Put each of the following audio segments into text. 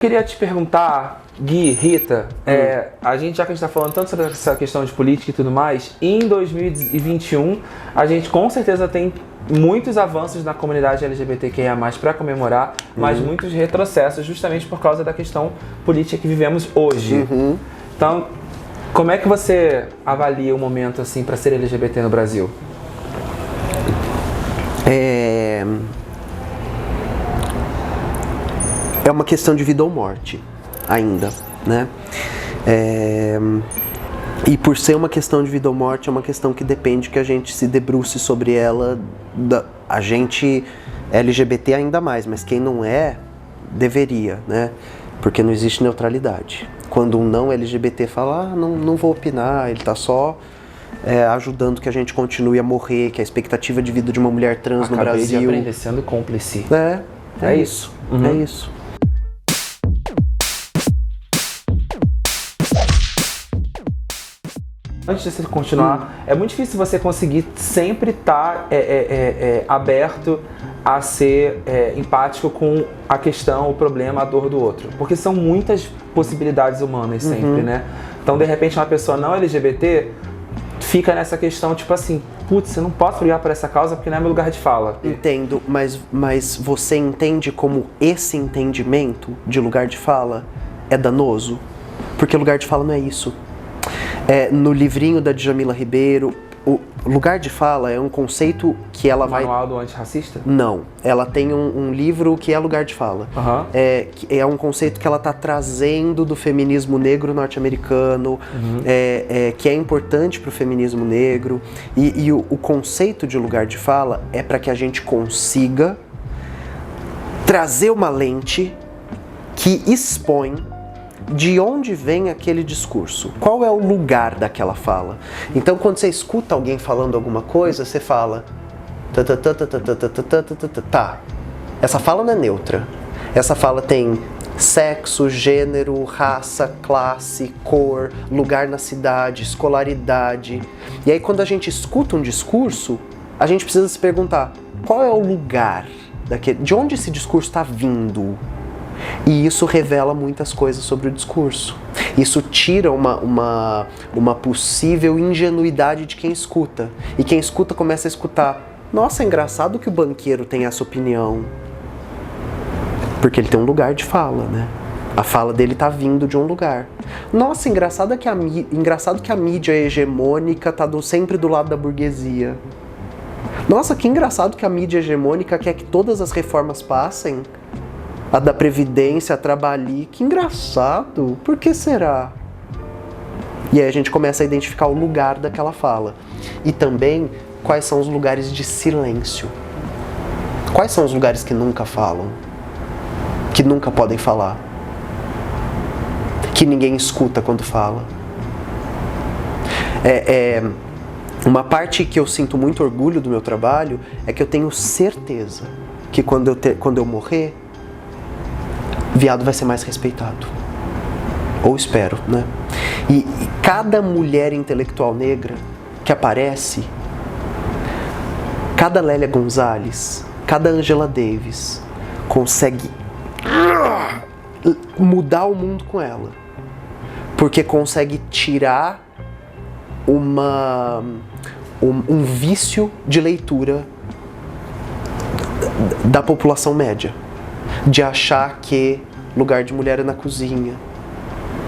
Queria te perguntar, Gui, Rita, já que a gente está falando tanto sobre essa questão de política e tudo mais, em 2021 a gente com certeza tem muitos avanços na comunidade LGBTQIA+, para comemorar, mas muitos retrocessos justamente por causa da questão política que vivemos hoje. Então, como é que você avalia o momento assim para ser LGBT no Brasil? É uma questão de vida ou morte, ainda, né? E por ser uma questão de vida ou morte, é uma questão que depende que a gente se debruce sobre ela, a gente LGBT ainda mais, mas quem não é, deveria, né? Porque não existe neutralidade. Quando um não LGBT fala, não vou opinar, ele tá só ajudando que a gente continue a morrer, que a expectativa de vida de uma mulher trans no Brasil... Acabei de aprender, sendo cúmplice. É isso. É isso. Antes de você continuar, é muito difícil você conseguir sempre estar aberto a ser empático com a questão, o problema, a dor do outro. Porque são muitas possibilidades humanas sempre, né? Então, de repente, uma pessoa não LGBT fica nessa questão, tipo assim, putz, eu não posso brigar por essa causa porque não é meu lugar de fala. Entendo, mas você entende como esse entendimento de lugar de fala é danoso? Porque lugar de fala não é isso. No livrinho da Djamila Ribeiro, o lugar de fala é um conceito que ela vai... Manual do Antirracista? Não, ela tem um livro que é lugar de fala. É um conceito que ela está trazendo do feminismo negro norte-americano, que é importante para o feminismo negro. E o conceito de lugar de fala é para que a gente consiga trazer uma lente que expõe de onde vem aquele discurso, qual é o lugar daquela fala. Então, quando você escuta alguém falando alguma coisa, você fala tá, essa fala não é neutra, essa fala tem sexo, gênero, raça, classe, cor, lugar na cidade, escolaridade. E aí, quando a gente escuta um discurso, a gente precisa se perguntar, qual é o lugar daquele, de onde esse discurso está vindo? E isso revela muitas coisas sobre o discurso. Isso tira uma possível ingenuidade de quem escuta. E quem escuta começa a escutar, nossa, é engraçado que o banqueiro tem essa opinião. Porque ele tem um lugar de fala, né? A fala dele tá vindo de um lugar. Nossa, engraçado que a mídia hegemônica tá sempre do lado da burguesia. Nossa, que engraçado que a mídia hegemônica quer que todas as reformas passem. A da Previdência, a Trabalhi, que engraçado, por que será? E aí a gente começa a identificar o lugar daquela fala. E também, quais são os lugares de silêncio. Quais são os lugares que nunca falam? Que nunca podem falar? Que ninguém escuta quando fala? Uma parte que eu sinto muito orgulho do meu trabalho é que eu tenho certeza que quando eu morrer, viado vai ser mais respeitado. Ou espero, né? E cada mulher intelectual negra que aparece, cada Lélia Gonzalez, cada Angela Davis, consegue mudar o mundo com ela. Porque consegue tirar um vício de leitura da população média. De achar que lugar de mulher é na cozinha,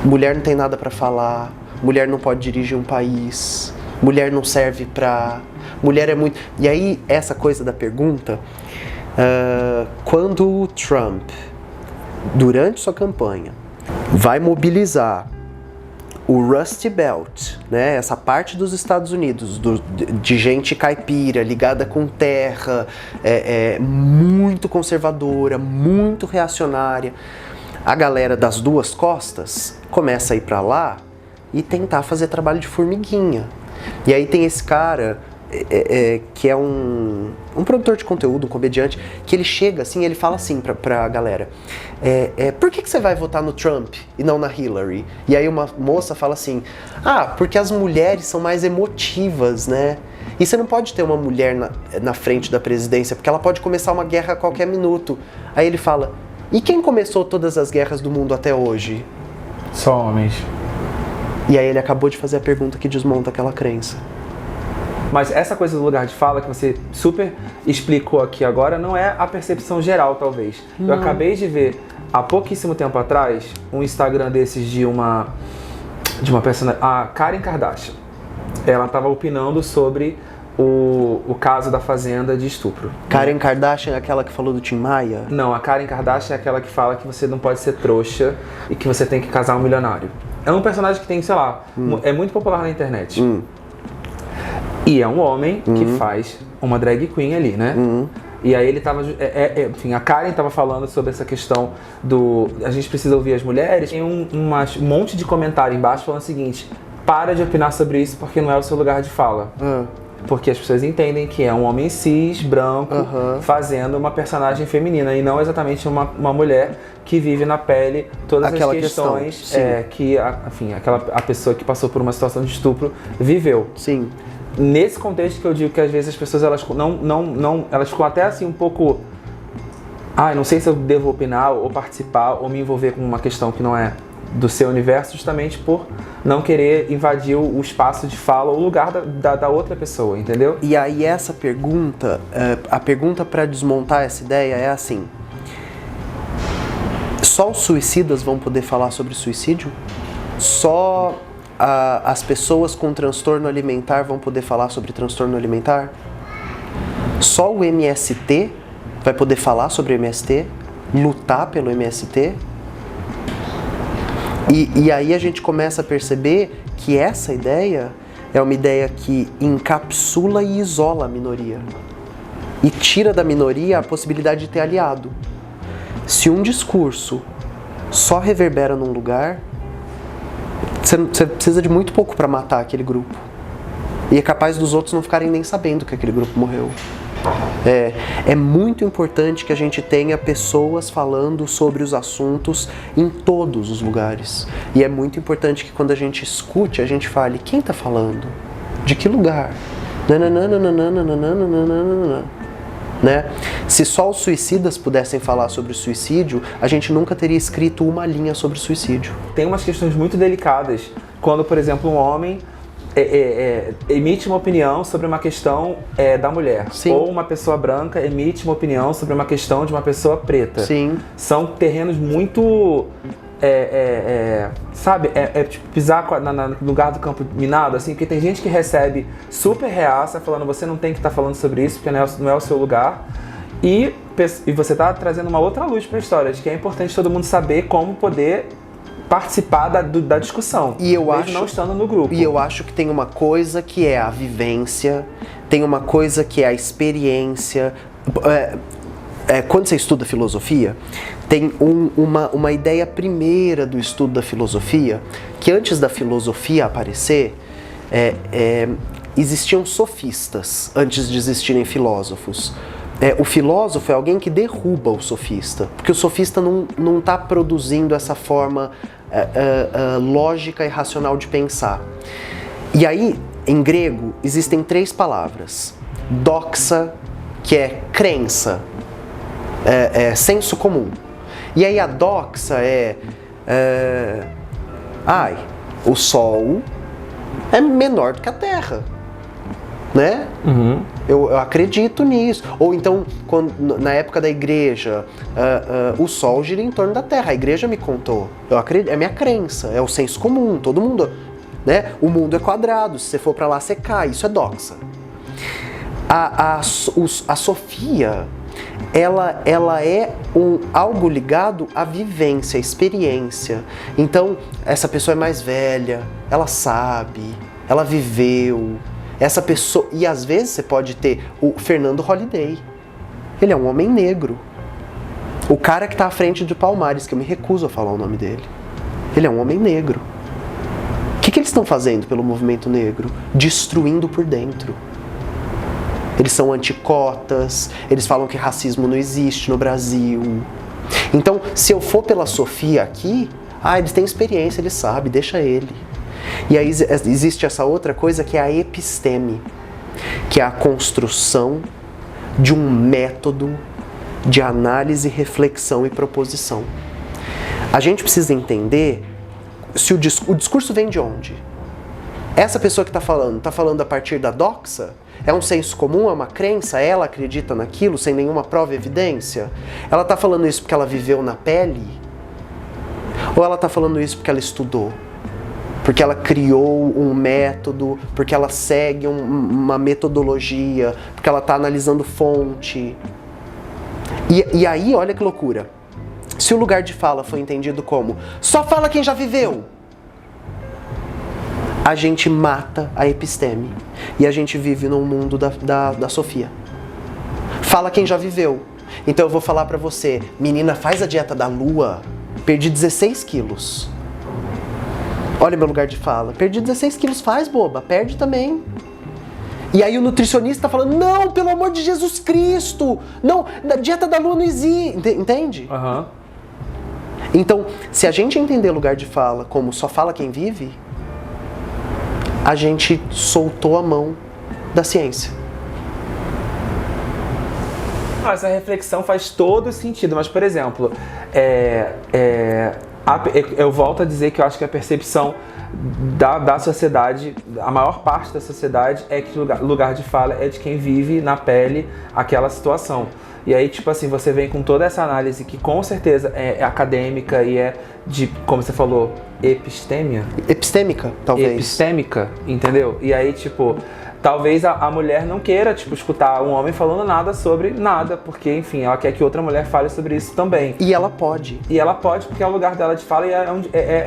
mulher não tem nada para falar, mulher não pode dirigir um país, mulher não serve pra... Mulher é muito... E aí, essa coisa da pergunta, quando o Trump, durante sua campanha, vai mobilizar o Rust Belt, né, essa parte dos Estados Unidos, de gente caipira, ligada com terra, muito conservadora, muito reacionária, a galera das duas costas começa a ir para lá e tentar fazer trabalho de formiguinha. E aí tem esse cara que é um produtor de conteúdo, um comediante, que ele chega assim, ele fala assim pra galera, por que você vai votar no Trump e não na Hillary? E aí uma moça fala assim, porque as mulheres são mais emotivas, né? E você não pode ter uma mulher na frente da presidência, porque ela pode começar uma guerra a qualquer minuto. Aí ele fala, E quem começou todas as guerras do mundo até hoje? Só homens. E aí ele acabou de fazer a pergunta que desmonta aquela crença. Mas essa coisa do lugar de fala que você super explicou aqui agora não é a percepção geral, talvez. Eu acabei de ver, há pouquíssimo tempo atrás, um Instagram desses de uma personagem, a Karen Kardashian. Ela estava opinando sobre o caso da fazenda de estupro. Karen Kardashian é aquela que falou do Tim Maia? Não, a Karen Kardashian é aquela que fala que você não pode ser trouxa e que você tem que casar um milionário. É um personagem que tem, sei lá, é muito popular na internet. E é um homem que faz uma drag queen ali, né? E aí ele tava... enfim, a Karen tava falando sobre essa questão do... A gente precisa ouvir as mulheres. Tem um monte de comentário embaixo falando o seguinte: para de opinar sobre isso porque não é o seu lugar de fala. Porque as pessoas entendem que é um homem cis, branco, fazendo uma personagem feminina e não exatamente uma mulher que vive na pele todas aquela as questões que a pessoa que passou por uma situação de estupro viveu. Sim. Nesse contexto que eu digo que às vezes as pessoas elas elas ficam até assim um pouco, não sei se eu devo opinar ou participar ou me envolver com uma questão que não é do seu universo, justamente por não querer invadir o espaço de fala ou o lugar da outra pessoa, entendeu? E aí essa pergunta, a pergunta para desmontar essa ideia é assim: só os suicidas vão poder falar sobre suicídio? Só as pessoas com transtorno alimentar vão poder falar sobre transtorno alimentar? Só o MST vai poder falar sobre o MST? Lutar pelo MST? E aí a gente começa a perceber que essa ideia é uma ideia que encapsula e isola a minoria. E tira da minoria a possibilidade de ter aliado. Se um discurso só reverbera num lugar, você precisa de muito pouco para matar aquele grupo. E é capaz dos outros não ficarem nem sabendo que aquele grupo morreu. É muito importante que a gente tenha pessoas falando sobre os assuntos em todos os lugares. E é muito importante que quando a gente escute, a gente fale: quem está falando? De que lugar? Né? Se só os suicidas pudessem falar sobre o suicídio, a gente nunca teria escrito uma linha sobre o suicídio. Tem umas questões muito delicadas quando, por exemplo, um homem emite uma opinião sobre uma questão da mulher. Sim. Ou uma pessoa branca emite uma opinião sobre uma questão de uma pessoa preta. Sim. São terrenos muito... sabe? Tipo pisar no lugar do campo minado, assim, porque tem gente que recebe super reaça falando: você não tem que estar falando sobre isso porque não é o seu lugar. E você está trazendo uma outra luz para a história, de que é importante todo mundo saber como poder participar da discussão, e eu mesmo não estando no grupo. E eu acho que tem uma coisa que é a vivência, tem uma coisa que é a experiência. Quando você estuda filosofia, tem uma ideia primeira do estudo da filosofia, que antes da filosofia aparecer, existiam sofistas antes de existirem filósofos. O filósofo é alguém que derruba o sofista, porque o sofista não está produzindo essa forma lógica e racional de pensar. E aí, em grego, existem 3 palavras. Doxa, que é crença, senso comum. E aí a doxa o Sol é menor do que a Terra, né? Eu acredito nisso. Ou então, na época da igreja, o Sol gira em torno da Terra. A igreja me contou. Eu acredito, é minha crença, é o senso comum. Todo mundo, né? O mundo é quadrado. Se você for para lá, você cai. Isso é doxa. A Sofia, ela é algo ligado à vivência, à experiência. Então, essa pessoa é mais velha, ela sabe, ela viveu. Essa pessoa, e às vezes você pode ter o Fernando Holliday. Ele é um homem negro. O cara que está à frente de Palmares, que eu me recuso a falar o nome dele. Ele é um homem negro. O que eles estão fazendo pelo movimento negro? Destruindo por dentro. Eles são anticotas, eles falam que racismo não existe no Brasil. Então, se eu for pela Sofia aqui, eles têm experiência, eles sabem, deixa ele. E aí existe essa outra coisa que é a episteme, que é a construção de um método de análise, reflexão e proposição. A gente precisa entender se o discurso vem de onde. Essa pessoa que está falando a partir da doxa? É um senso comum, é uma crença? Ela acredita naquilo sem nenhuma prova e evidência? Ela está falando isso porque ela viveu na pele? Ou ela está falando isso porque ela estudou? Porque ela criou um método, porque ela segue uma metodologia, porque ela está analisando fonte. E aí, olha que loucura. Se o lugar de fala foi entendido como só fala quem já viveu, a gente mata a episteme. E a gente vive num mundo da Sofia. Fala quem já viveu. Então eu vou falar pra você, menina, faz a dieta da lua, perdi 16 quilos. Olha meu lugar de fala, perdi 16 quilos, faz boba, perde também. E aí o nutricionista tá falando, não, pelo amor de Jesus Cristo, não, a dieta da lua não existe, entende? Uhum. Então, se a gente entender lugar de fala como só fala quem vive, a gente soltou a mão da ciência. Essa reflexão faz todo sentido, mas, por exemplo, eu volto a dizer que eu acho que a percepção da sociedade, a maior parte da sociedade é que lugar de fala é de quem vive na pele aquela situação. E aí, tipo assim, você vem com toda essa análise que com certeza é acadêmica e é de, como você falou, epistêmica, talvez. Epistêmica, entendeu? E aí, tipo, talvez a mulher não queira, tipo, escutar um homem falando nada sobre nada, porque, enfim, ela quer que outra mulher fale sobre isso também. E ela pode. E ela pode, porque é o lugar dela de fala e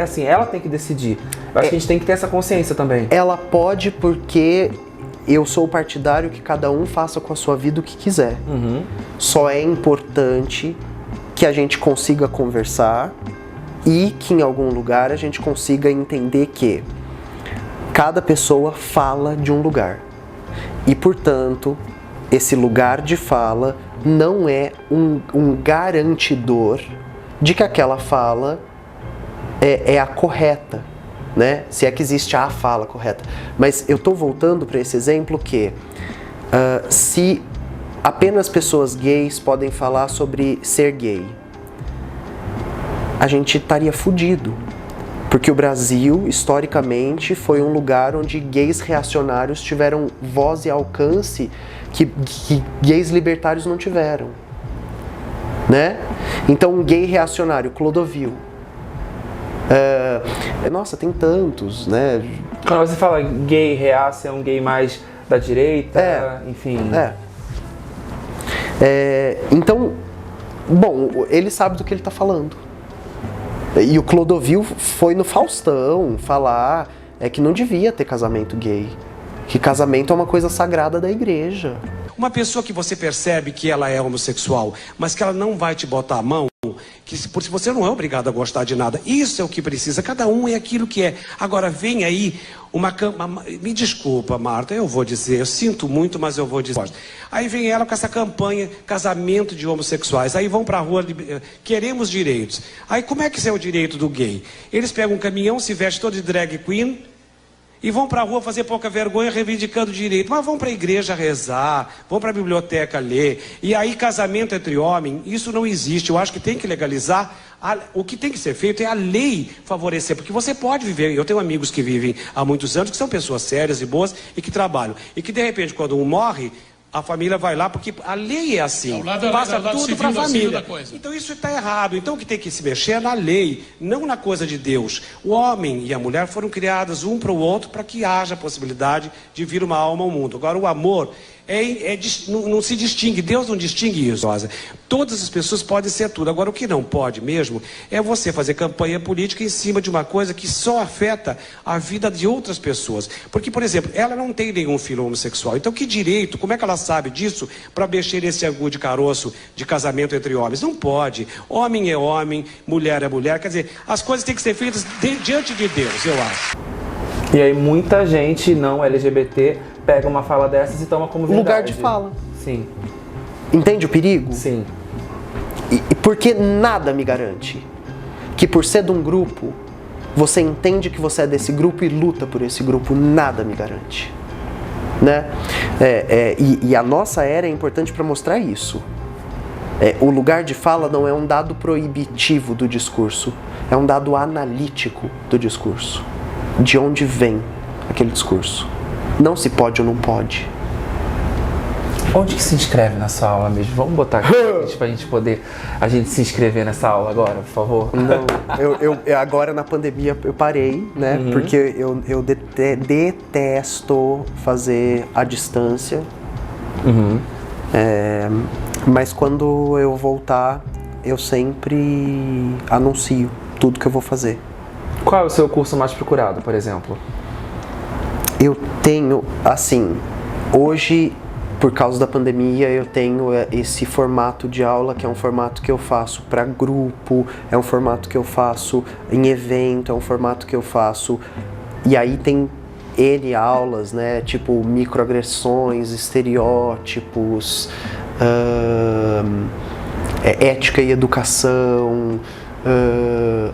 assim, ela tem que decidir. Eu acho que a gente tem que ter essa consciência também. Ela pode porque eu sou partidário que cada um faça com a sua vida o que quiser. Uhum. Só é importante que a gente consiga conversar e que em algum lugar a gente consiga entender que cada pessoa fala de um lugar. E, portanto, esse lugar de fala não é um garantidor de que aquela fala é a correta, né? Se é que existe a fala correta. Mas eu estou voltando para esse exemplo que se apenas pessoas gays podem falar sobre ser gay, a gente estaria fudido. Porque o Brasil, historicamente, foi um lugar onde gays reacionários tiveram voz e alcance que gays libertários não tiveram, né? Então, um gay reacionário, Clodovil. Nossa, tem tantos, né? Quando você fala gay reaça, é um gay mais da direita, enfim. Então, bom, ele sabe do que ele está falando. E o Clodovil foi no Faustão falar que não devia ter casamento gay. Que casamento é uma coisa sagrada da igreja. Uma pessoa que você percebe que ela é homossexual, mas que ela não vai te botar a mão, que se você não é obrigado a gostar de nada. Isso é o que precisa. Cada um é aquilo que é. Agora vem aí me desculpa, Marta, eu vou dizer, eu sinto muito, mas eu vou dizer. Aí vem ela com essa campanha, casamento de homossexuais. Aí vão pra rua, queremos direitos. Aí como é que isso é o direito do gay? Eles pegam um caminhão, se vestem todo de drag queen e vão pra rua fazer pouca vergonha reivindicando direito. Mas vão pra igreja rezar, vão pra biblioteca ler. E aí casamento entre homens, isso não existe. Eu acho que tem que legalizar. O que tem que ser feito é a lei favorecer, porque você pode viver, eu tenho amigos que vivem há muitos anos, que são pessoas sérias e boas e que trabalham, e que de repente quando um morre, a família vai lá, porque a lei é assim, passa tudo para a família. Então isso está errado. Então o que tem que se mexer é na lei, não na coisa de Deus. O homem e a mulher foram criados um para o outro para que haja a possibilidade de vir uma alma ao mundo. Agora o amor não se distingue, Deus não distingue isso. Todas as pessoas podem ser tudo. Agora o que não pode mesmo é você fazer campanha política em cima de uma coisa que só afeta a vida de outras pessoas. Porque, por exemplo, ela não tem nenhum filho homossexual. Então que direito, como é que ela sabe disso para mexer nesse angu de caroço de casamento entre homens? Não pode. Homem é homem, mulher é mulher. Quer dizer, as coisas têm que ser feitas diante de Deus, eu acho. E aí muita gente não LGBT pega uma fala dessas e toma como verdade. Lugar de fala. Sim. Entende o perigo? Sim. E porque nada me garante que por ser de um grupo, você entende que você é desse grupo e luta por esse grupo. Nada me garante. Né? E a nossa era é importante para mostrar isso. O lugar de fala não é um dado proibitivo do discurso, é um dado analítico do discurso. De onde vem aquele discurso? Não se pode ou não pode. Onde que se inscreve na sua aula mesmo? Vamos botar aqui pra gente poder se inscrever nessa aula agora, por favor. Não, eu agora na pandemia eu parei, né? Porque eu detesto fazer à distância. Mas quando eu voltar, eu sempre anuncio tudo que eu vou fazer. Qual é o seu curso mais procurado, por exemplo? Eu tenho, assim, hoje, por causa da pandemia, eu tenho esse formato de aula, que é um formato que eu faço para grupo, é um formato que eu faço em evento, é um formato que eu faço... E aí tem N aulas, né? Tipo, microagressões, estereótipos, ética e educação,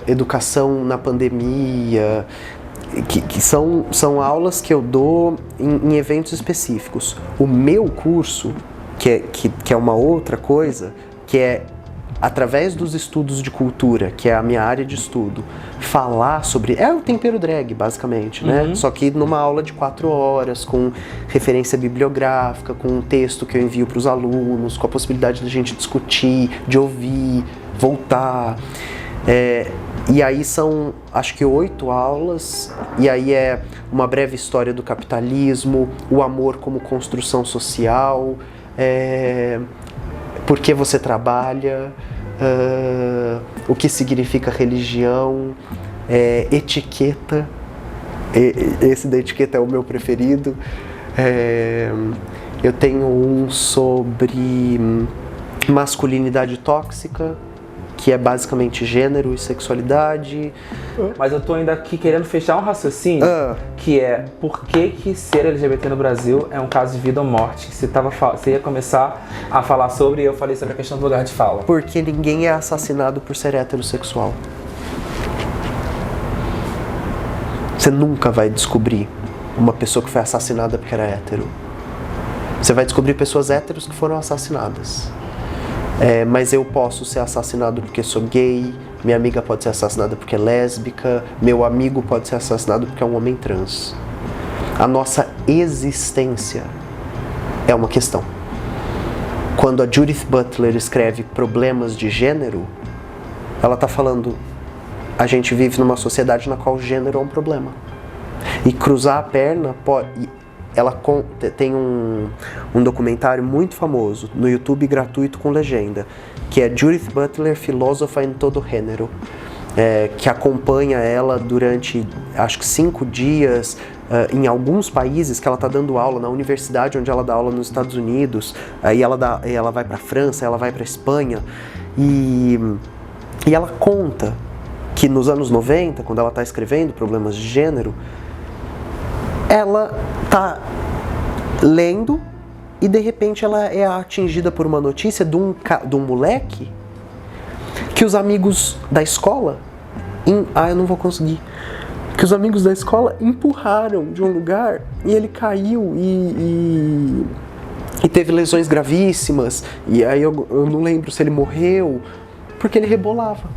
educação na pandemia... Que são aulas que eu dou em eventos específicos. O meu curso, que é uma outra coisa, que é através dos estudos de cultura, que é a minha área de estudo, falar sobre... É o tempero drag, basicamente, né? Só que numa aula de 4 horas, com referência bibliográfica, com um texto que eu envio para os alunos, com a possibilidade de a gente discutir, de ouvir, voltar... E aí são, acho que 8 aulas, e aí é uma breve história do capitalismo, o amor como construção social, por que você trabalha, o que significa religião, etiqueta, esse da etiqueta é o meu preferido. Eu tenho um sobre masculinidade tóxica, que é basicamente gênero e sexualidade. Mas eu tô ainda aqui querendo fechar um raciocínio, que é por que ser LGBT no Brasil é um caso de vida ou morte, que você ia começar a falar sobre, e eu falei sobre a questão do lugar de fala. Porque ninguém é assassinado por ser heterossexual. Você nunca vai descobrir uma pessoa que foi assassinada porque era hétero. Você vai descobrir pessoas héteros que foram assassinadas. Mas eu posso ser assassinado porque sou gay, minha amiga pode ser assassinada porque é lésbica, meu amigo pode ser assassinado porque é um homem trans. A nossa existência é uma questão. Quando a Judith Butler escreve Problemas de Gênero, ela está falando, a gente vive numa sociedade na qual o gênero é um problema. E cruzar a perna pode... Ela tem um documentário muito famoso no YouTube, gratuito, com legenda, que é Judith Butler, Filósofa em Todo Gênero, que acompanha ela durante, acho que 5 dias, em alguns países que ela está dando aula, na universidade onde ela dá aula nos Estados Unidos, aí ela vai para a França, ela vai para a Espanha, e ela conta que nos anos 90, quando ela está escrevendo Problemas de Gênero, ela tá lendo e de repente ela é atingida por uma notícia de um moleque que os amigos da escola, eu não vou conseguir, que os amigos da escola empurraram de um lugar e ele caiu e teve lesões gravíssimas, e aí eu não lembro se ele morreu, porque ele rebolava.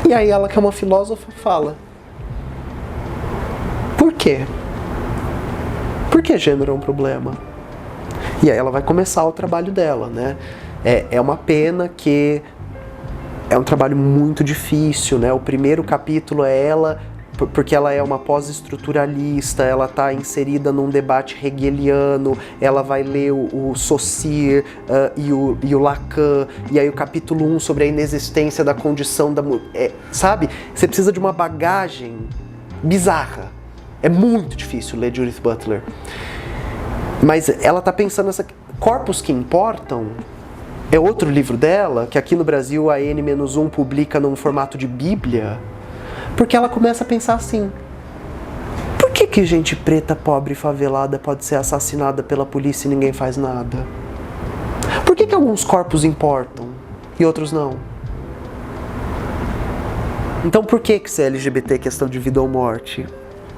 E aí ela, que é uma filósofa, fala: por quê? Por que gênero é um problema? E aí ela vai começar o trabalho dela, né? É uma pena que é um trabalho muito difícil, né? O primeiro capítulo é ela, porque ela é uma pós-estruturalista, ela está inserida num debate hegeliano, ela vai ler o Saussure e o Lacan, e aí o capítulo 1 sobre a inexistência da condição da mulher, sabe? Você precisa de uma bagagem bizarra. É muito difícil ler Judith Butler. Mas ela está pensando nessa... Corpos que Importam é outro livro dela, que aqui no Brasil a N-1 publica num formato de Bíblia, porque ela começa a pensar assim: por que gente preta, pobre e favelada pode ser assassinada pela polícia e ninguém faz nada? Por que alguns corpos importam e outros não? Então por que ser LGBT é questão de vida ou morte?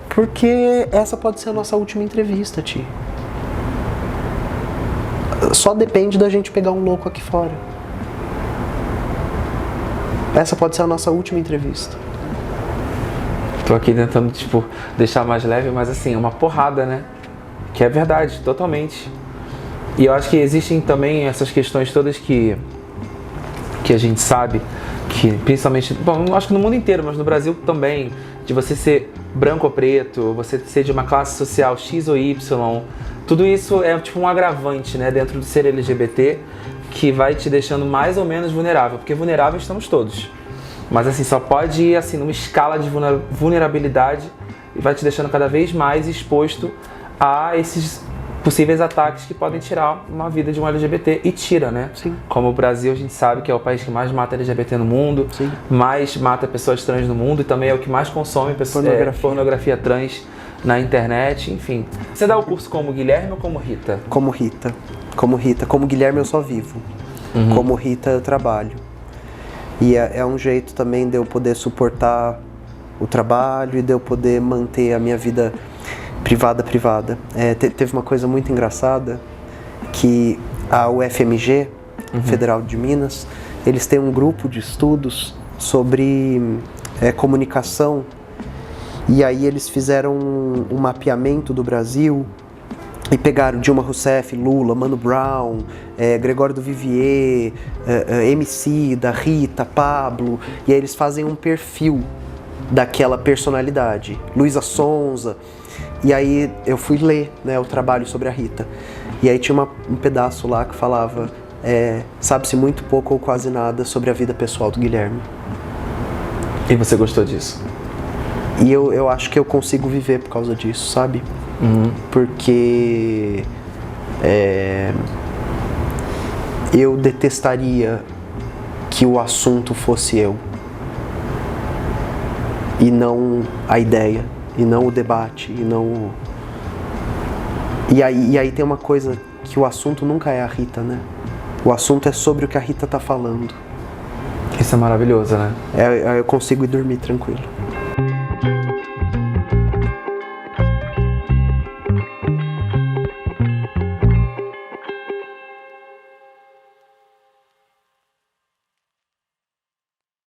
Porque essa pode ser a nossa última entrevista, Ti. Só depende da gente pegar um louco aqui fora. Essa pode ser a nossa última entrevista. Tô aqui tentando, tipo, deixar mais leve, mas assim, é uma porrada, né? Que é verdade, totalmente. E eu acho que existem também essas questões todas que a gente sabe, que principalmente, bom, eu acho que no mundo inteiro, mas no Brasil também, de você ser branco ou preto, você ser de uma classe social X ou Y, tudo isso é tipo um agravante, né, dentro do ser LGBT, que vai te deixando mais ou menos vulnerável, porque vulneráveis estamos todos. Mas assim, só pode ir assim numa escala de vulnerabilidade e vai te deixando cada vez mais exposto a esses possíveis ataques que podem tirar uma vida de um LGBT, e tira, né? Sim. Como o Brasil, a gente sabe que é o país que mais mata LGBT no mundo, Sim. mais mata pessoas trans no mundo, e também é o que mais consome pornografia trans na internet, enfim. Você dá o curso como Guilherme ou como Rita? Como Rita. Como Rita. Como Guilherme eu só vivo. Como Rita eu trabalho. E é um jeito também de eu poder suportar o trabalho e de eu poder manter a minha vida privada. Teve uma coisa muito engraçada, que a UFMG, Federal de Minas, eles têm um grupo de estudos sobre comunicação, e aí eles fizeram um mapeamento do Brasil e pegaram Dilma Rousseff, Lula, Mano Brown, Gregório do Vivier, Emicida, Rita, Pablo, e aí eles fazem um perfil daquela personalidade, Luísa Sonza. E aí eu fui ler, né, o trabalho sobre a Rita, e aí tinha um pedaço lá que falava sabe-se muito pouco ou quase nada sobre a vida pessoal do Guilherme. E você gostou disso? E eu acho que eu consigo viver por causa disso, sabe? Porque eu detestaria que o assunto fosse eu, e não a ideia, e não o debate, e não o... E aí tem uma coisa, que o assunto nunca é a Rita, né? O assunto é sobre o que a Rita tá falando. Isso é maravilhoso, né? Eu consigo ir dormir tranquilo.